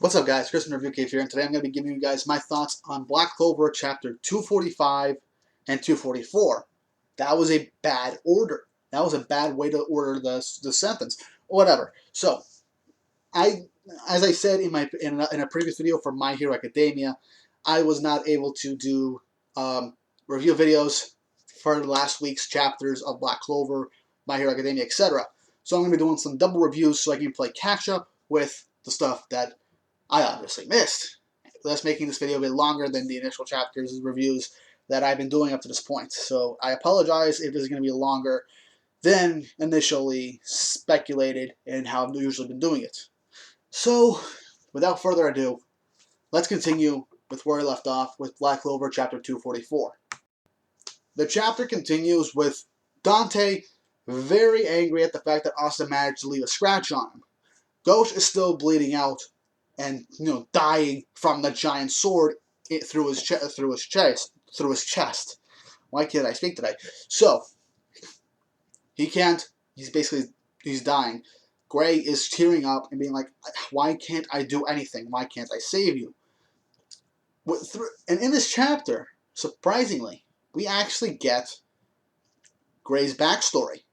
What's up, guys? Chris from Review Cave here, and today I'm going to be giving you guys my thoughts on Black Clover Chapter 245 and 244. That was a bad order. That was a bad way to order the sentence. Whatever. So, as I said in a previous video for My Hero Academia, I was not able to do review videos for last week's chapters of Black Clover, My Hero Academia, etc. So I'm going to be doing some double reviews so I can play catch up with the stuff that I obviously missed, thus making this video a bit longer than the initial chapters reviews that I've been doing up to this point. So I apologize if this is going to be longer than initially speculated and how I've usually been doing it. So, without further ado, let's continue with where I left off with Black Clover Chapter 244. The chapter continues with Dante very angry at the fact that Austin managed to leave a scratch on him. Ghost is still bleeding out and dying from the giant sword through his chest. Why can't I speak today? So he can't. He's dying. Gray is tearing up and being like, "Why can't I do anything? Why can't I save you?" And in this chapter, surprisingly, we actually get Gray's backstory,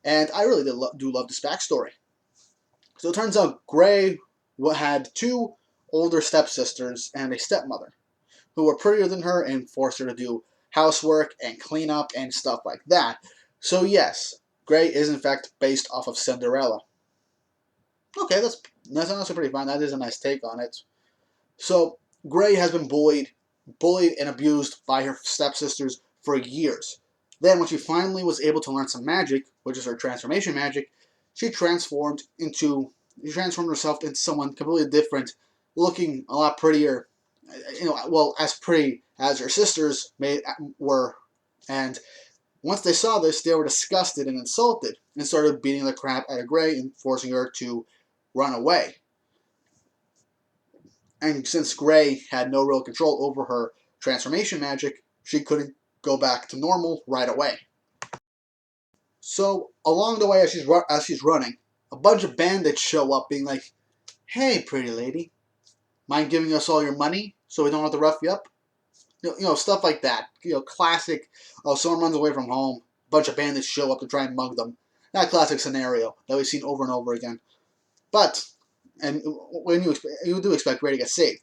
and I really do love this backstory. So it turns out Gray had two older stepsisters and a stepmother who were prettier than her and forced her to do housework and clean up and stuff like that. So yes, Gray is in fact based off of Cinderella. Okay, that's honestly pretty fine. That is a nice take on it. So Gray has been bullied and abused by her stepsisters for years. Then when she finally was able to learn some magic, which is her transformation magic, she transformed herself into someone completely different, looking a lot prettier, well, as pretty as her sisters were. And once they saw this, they were disgusted and insulted and started beating the crap out of Gray and forcing her to run away. And since Gray had no real control over her transformation magic, she couldn't go back to normal right away. So along the way, as she's running, a bunch of bandits show up, being like, "Hey, pretty lady, mind giving us all your money so we don't have to rough you up?" Stuff like that. Classic. Oh, someone runs away from home. A bunch of bandits show up to try and mug them. That classic scenario that we've seen over and over again. But, and when you do expect Gray to get saved,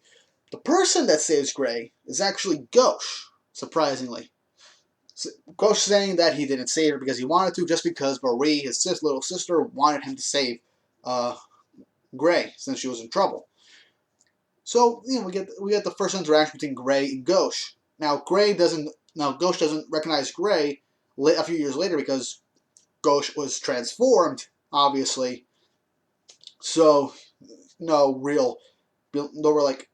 the person that saves Gray is actually Ghosh, surprisingly. Ghosh saying that he didn't save her because he wanted to, just because Marie, his little sister, wanted him to save Gray since she was in trouble. So we get the first interaction between Gray and Ghosh. Now Ghosh doesn't recognize Gray a few years later because Ghosh was transformed, obviously. So no we're like,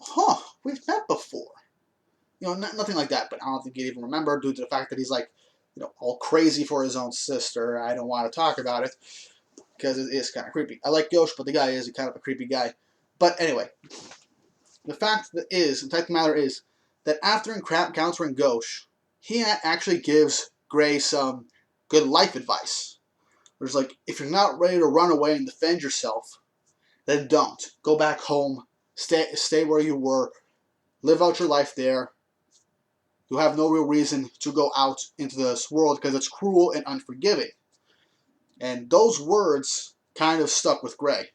huh, we've met before. Nothing like that, but I don't think he'd even remember due to the fact that he's like, all crazy for his own sister. I don't want to talk about it because it is kind of creepy. I like Ghosh, but the guy is kind of a creepy guy. But anyway, the fact of the matter is that after encountering Ghosh, he actually gives Gray some good life advice. There's like, if you're not ready to run away and defend yourself, then don't. Go back home. Stay where you were. Live out your life there. You have no real reason to go out into this world because it's cruel and unforgiving. And those words kind of stuck with Gray.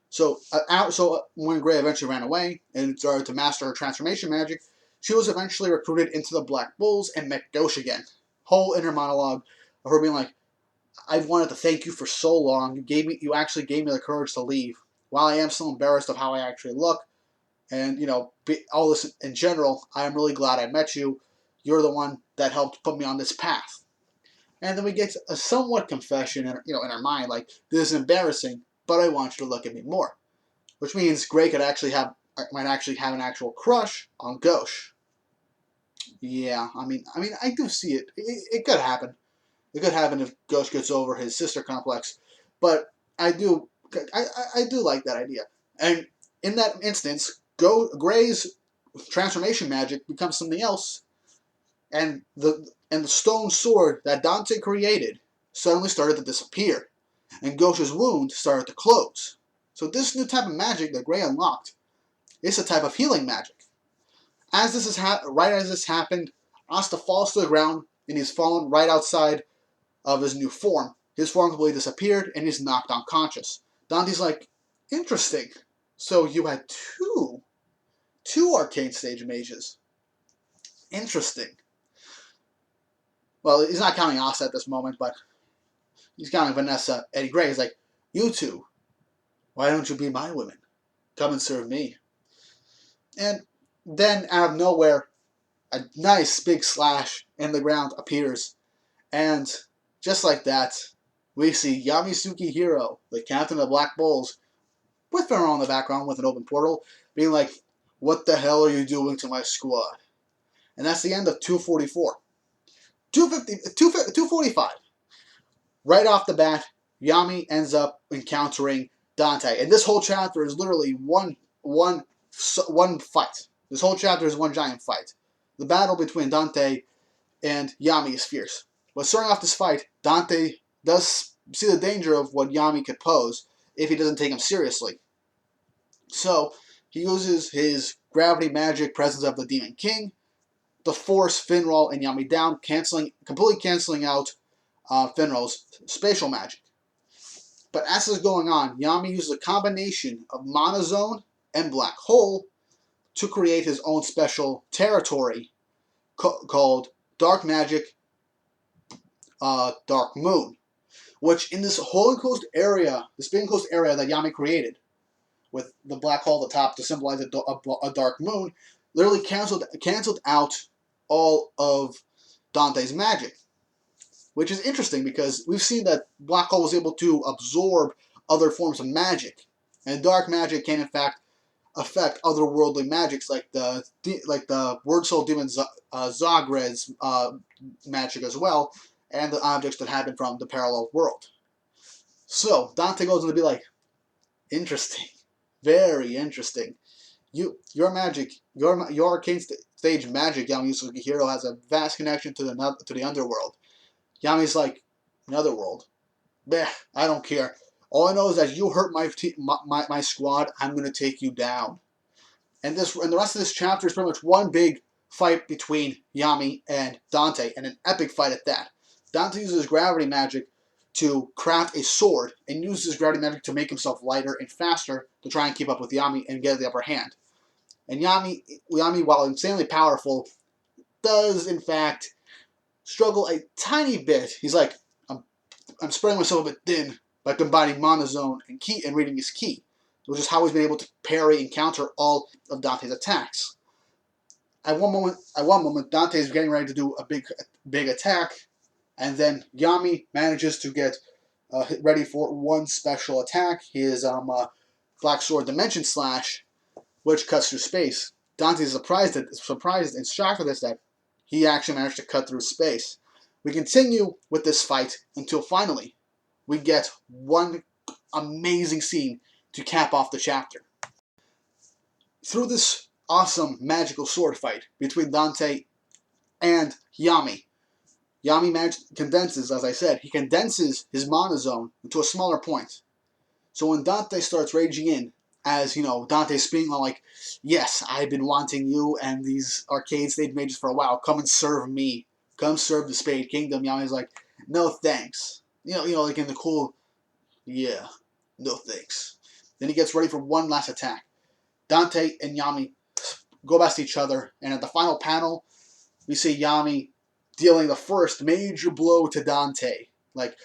So when Gray eventually ran away and started to master her transformation magic, she was eventually recruited into the Black Bulls and met Ghosh again. Whole inner monologue of her being like, "I've wanted to thank you for so long. You actually gave me the courage to leave. While I am still embarrassed of how I actually look, and all this in general, I am really glad I met you. You're the one that helped put me on this path." And then we get a somewhat confession in her mind, like, "This is embarrassing, but I want you to look at me more," which means Gray might actually have an actual crush on Ghosh. Yeah, I mean, I do see it. It could happen. It could happen if Ghosh gets over his sister complex, but I do like that idea. And in that instance, Gray's transformation magic becomes something else, and the stone sword that Dante created suddenly started to disappear, and Ghosh's wound started to close. So this new type of magic that Gray unlocked is a type of healing magic. As this is right as this happened, Asta falls to the ground and he's fallen right outside of his new form. His form completely disappeared and he's knocked unconscious. Dante's like, interesting. So you had two arcade stage mages. Interesting. Well, he's not counting Asta at this moment, but he's counting Vanessa, Eddie Gray. He's like, you two, why don't you be my women? Come and serve me. And then out of nowhere, a nice big slash in the ground appears. And just like that, we see Yami Sukihiro, the captain of the Black Bulls, with Pharaoh in the background with an open portal, being like, what the hell are you doing to my squad? And that's the end of 244. 245. Right off the bat, Yami ends up encountering Dante. And this whole chapter is literally one fight. This whole chapter is one giant fight. The battle between Dante and Yami is fierce. But starting off this fight, Dante does see the danger of what Yami could pose if he doesn't take him seriously. So he uses his gravity magic presence of the Demon King to force Finral and Yami down, completely canceling out Finral's spatial magic. But as this is going on, Yami uses a combination of Monozone and Black Hole to create his own special territory called Dark Magic Dark Moon, which in this whole enclosed area, this big enclosed area that Yami created, with the black hole at the top to symbolize a dark moon, literally canceled out all of Dante's magic. Which is interesting because we've seen that Black Hole was able to absorb other forms of magic. And dark magic can in fact affect otherworldly magics like the Word Soul Demon Zagred's magic as well, and the objects that happen from the parallel world. So Dante goes on to be like, interesting. Very interesting. Your magic, your arcane stage magic, Yami Sukihiro, has a vast connection to the underworld. Yami's like, another world. Bleh, I don't care. All I know is that you hurt my squad, I'm gonna take you down. And the rest of this chapter is pretty much one big fight between Yami and Dante, and an epic fight at that. Dante uses gravity magic to craft a sword, and uses gravity magic to make himself lighter and faster to try and keep up with Yami and get the upper hand. And Yami, while insanely powerful, does in fact struggle a tiny bit. He's like, I'm spreading myself a bit thin by combining Monozone and Ki and reading his Ki, which is how he's been able to parry and counter all of Dante's attacks. At one moment, Dante is getting ready to do a big attack, and then Yami manages to get ready for one special attack. His Black Sword Dimension Slash, which cuts through space. Dante is surprised and shocked at this, that he actually managed to cut through space. We continue with this fight until finally we get one amazing scene to cap off the chapter. Through this awesome magical sword fight between Dante and Yami, condenses, as I said, he condenses his Monozone into a smaller point. So when Dante starts raging in, as, Dante's speaking like, yes, I've been wanting you and these arcade stage mages for a while. Come and serve me. Come serve the Spade Kingdom. Yami's like, no thanks. Like in the cool, yeah, no thanks. Then he gets ready for one last attack. Dante and Yami go past each other, and at the final panel, we see Yami dealing the first major blow to Dante. Like,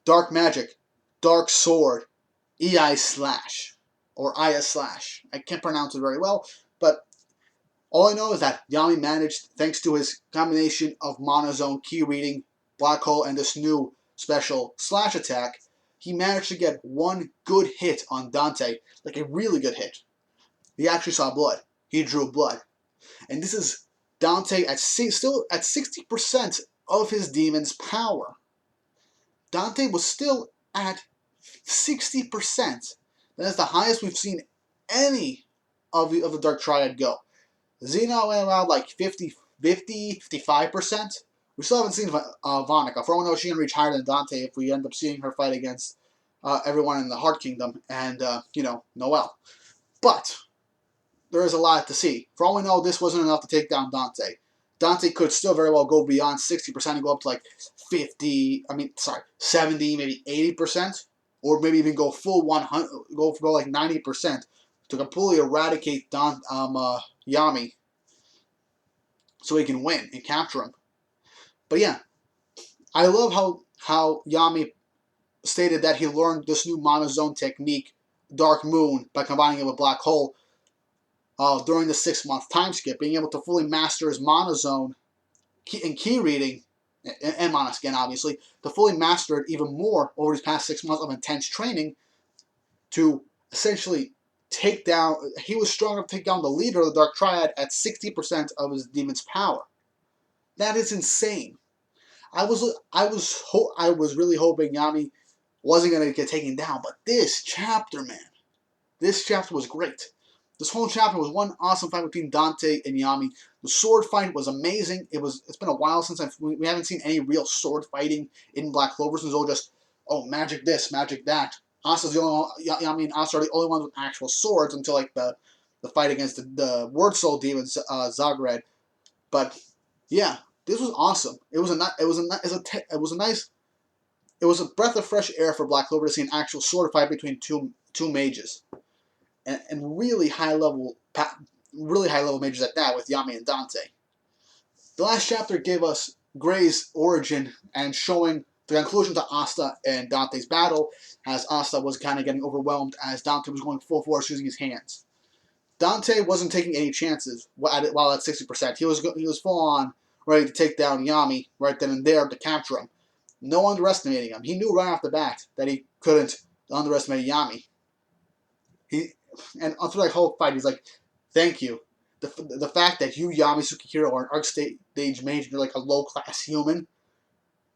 Dark Magic, Dark Sword, EI Slash, or Ia Slash. I can't pronounce it very well, but all I know is that Yami managed, thanks to his combination of Monozone, Ki Reading, Black Hole, and this new special Slash attack, he managed to get one good hit on Dante, like a really good hit. He actually saw blood. He drew blood. And this is Dante still at 60% of his demon's power. Dante was still at 60%. That is the highest we've seen any of the Dark Triad go. Xena went around like 55%. We still haven't seen Vonica. For all we know, she can reach higher than Dante if we end up seeing her fight against everyone in the Heart Kingdom, and Noel. But there is a lot to see. For all we know, this wasn't enough to take down Dante. Dante could still very well go beyond 60% and go up to like 70, maybe 80%, or maybe even go full 100, go like 90% to completely eradicate Yami, so he can win and capture him. But yeah, I love how Yami stated that he learned this new monozone technique, Dark Moon, by combining it with Black Hole during the 6-month time skip, being able to fully master his monozone and key reading, and monoscan obviously, to fully master it even more over these past 6 months of intense training to essentially take down. He was strong enough to take down the leader of the Dark Triad at 60% of his demon's power. That is insane. I was really hoping Yami wasn't gonna get taken down, but this chapter, man, this chapter was great. This whole chapter was one awesome fight between Dante and Yami. The sword fight was amazing. It's been a while since we haven't seen any real sword fighting in Black Clover. Since all just magic this, magic that. Asa's the only one, Yami and Asa are the only ones with actual swords until like the fight against the Word Soul demon Zagred. But yeah, this was awesome. It was a breath of fresh air for Black Clover to see an actual sword fight between two mages, and really high level mages at that, with Yami and Dante. The last chapter gave us Gray's origin and showing the conclusion to Asta and Dante's battle, as Asta was kind of getting overwhelmed as Dante was going full force using his hands. Dante wasn't taking any chances while at 60%. He was full on ready to take down Yami right then and there to capture him. No underestimating him. He knew right off the bat that he couldn't underestimate Yami. And through that whole fight, he's like, "Thank you. The fact that you, Yami Sukihiro, are an arc stage mage and you're like a low class human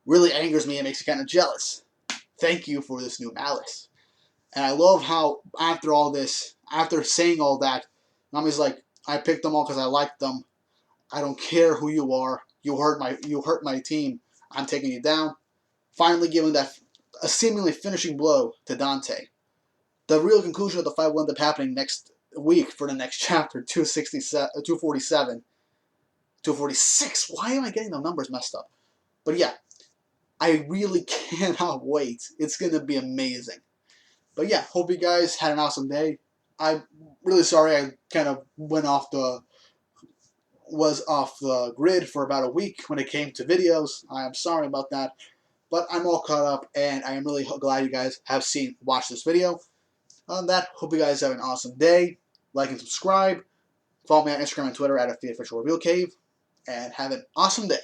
really angers me and makes me kind of jealous. Thank you for this new malice." And I love how after all this, after saying all that, Yami's like, "I picked them all because I liked them. I don't care who you are. You hurt my team. I'm taking you down." Finally giving that a seemingly finishing blow to Dante. The real conclusion of the fight will end up happening next week for the next chapter, 247, 246. Why am I getting the numbers messed up? But yeah, I really cannot wait. It's going to be amazing. But yeah, hope you guys had an awesome day. I'm really sorry I kind of was off the grid for about a week when it came to videos. I am sorry about that. But I'm all caught up, and I am really glad you guys have watched this video. On that, hope you guys have an awesome day. Like and subscribe. Follow me on Instagram and Twitter at @FeeOfficialRevealCave. And have an awesome day.